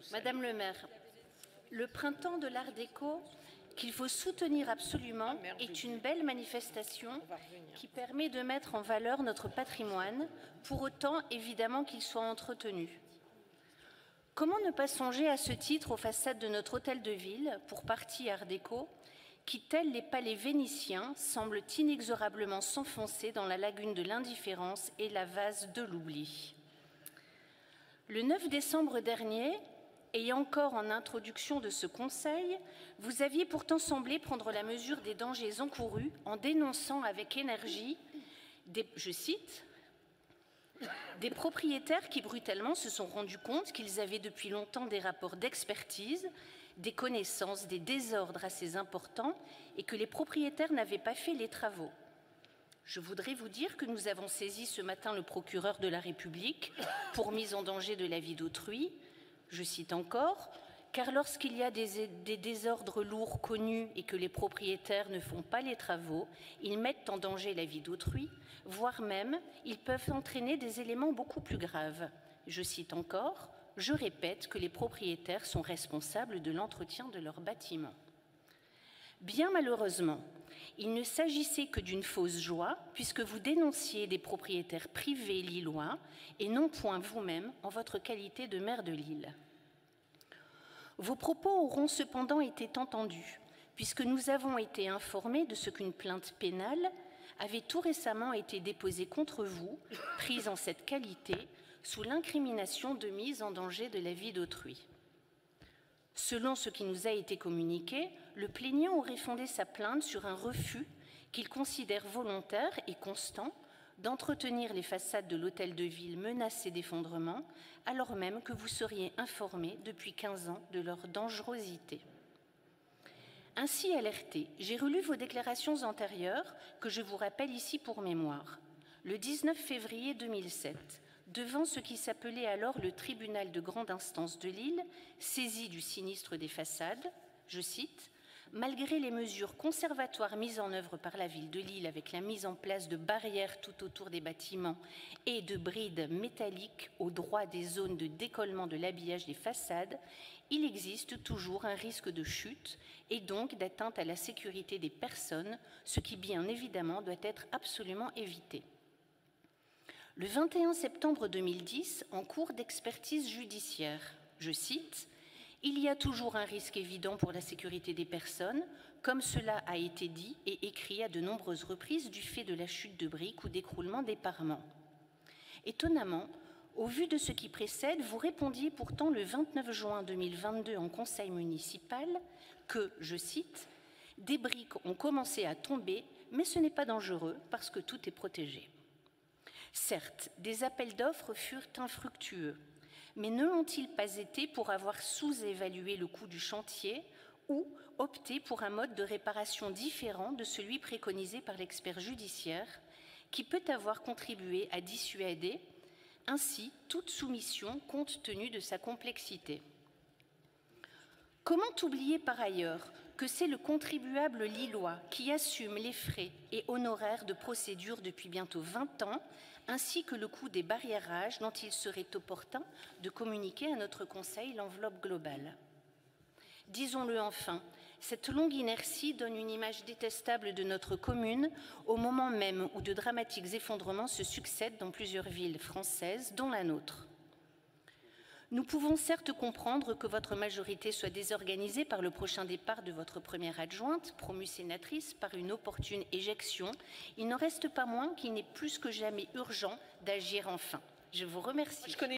Madame le maire, le printemps de l'Art déco, qu'il faut soutenir absolument, est une belle manifestation qui permet de mettre en valeur notre patrimoine, pour autant évidemment qu'il soit entretenu. Comment ne pas songer à ce titre aux façades de notre hôtel de ville, pour partie Art déco, qui, tels les palais vénitiens, semblent inexorablement s'enfoncer dans la lagune de l'indifférence et la vase de l'oubli. Le 9 décembre dernier, et encore en introduction de ce Conseil, vous aviez pourtant semblé prendre la mesure des dangers encourus en dénonçant avec énergie, je cite, « des propriétaires qui brutalement se sont rendus compte qu'ils avaient depuis longtemps des rapports d'expertise, des connaissances, des désordres assez importants et que les propriétaires n'avaient pas fait les travaux. Je voudrais vous dire que nous avons saisi ce matin le procureur de la République pour mise en danger de la vie d'autrui. Je cite encore, « car lorsqu'il y a des désordres lourds connus et que les propriétaires ne font pas les travaux, ils mettent en danger la vie d'autrui, voire même, ils peuvent entraîner des éléments beaucoup plus graves. » Je cite encore, « je répète que les propriétaires sont responsables de l'entretien de leurs bâtiments. » Bien malheureusement, il ne s'agissait que d'une fausse joie, puisque vous dénonciez des propriétaires privés lillois et non point vous-même en votre qualité de maire de Lille. Vos propos auront cependant été entendus, puisque nous avons été informés de ce qu'une plainte pénale avait tout récemment été déposée contre vous, prise en cette qualité, sous l'incrimination de mise en danger de la vie d'autrui. Selon ce qui nous a été communiqué, le plaignant aurait fondé sa plainte sur un refus qu'il considère volontaire et constant d'entretenir les façades de l'hôtel de ville menacées d'effondrement, alors même que vous seriez informé depuis 15 ans de leur dangerosité. Ainsi alerté, j'ai relu vos déclarations antérieures, que je vous rappelle ici pour mémoire. Le 19 février 2007, devant ce qui s'appelait alors le tribunal de grande instance de Lille, saisi du sinistre des façades, je cite, « Malgré les mesures conservatoires mises en œuvre par la ville de Lille avec la mise en place de barrières tout autour des bâtiments et de brides métalliques au droit des zones de décollement de l'habillage des façades, il existe toujours un risque de chute et donc d'atteinte à la sécurité des personnes, ce qui bien évidemment doit être absolument évité. » Le 21 septembre 2010, en cours d'expertise judiciaire, je cite, « Il y a toujours un risque évident pour la sécurité des personnes, comme cela a été dit et écrit à de nombreuses reprises du fait de la chute de briques ou d'écroulement des parements. » Étonnamment, au vu de ce qui précède, vous répondiez pourtant le 29 juin 2022 en conseil municipal que, je cite, « Des briques ont commencé à tomber, mais ce n'est pas dangereux parce que tout est protégé. » Certes, des appels d'offres furent infructueux, mais ne l'ont-ils pas été pour avoir sous-évalué le coût du chantier ou opté pour un mode de réparation différent de celui préconisé par l'expert judiciaire, qui peut avoir contribué à dissuader ainsi toute soumission compte tenu de sa complexité. Comment oublier par ailleurs que c'est le contribuable lillois qui assume les frais et honoraires de procédure depuis bientôt 20 ans, ainsi que le coût des barriérages dont il serait opportun de communiquer à notre Conseil l'enveloppe globale. Disons-le enfin, cette longue inertie donne une image détestable de notre commune au moment même où de dramatiques effondrements se succèdent dans plusieurs villes françaises, dont la nôtre. Nous pouvons certes comprendre que votre majorité soit désorganisée par le prochain départ de votre première adjointe, promue sénatrice, par une opportune éjection. Il n'en reste pas moins qu'il n'est plus que jamais urgent d'agir enfin. Je vous remercie.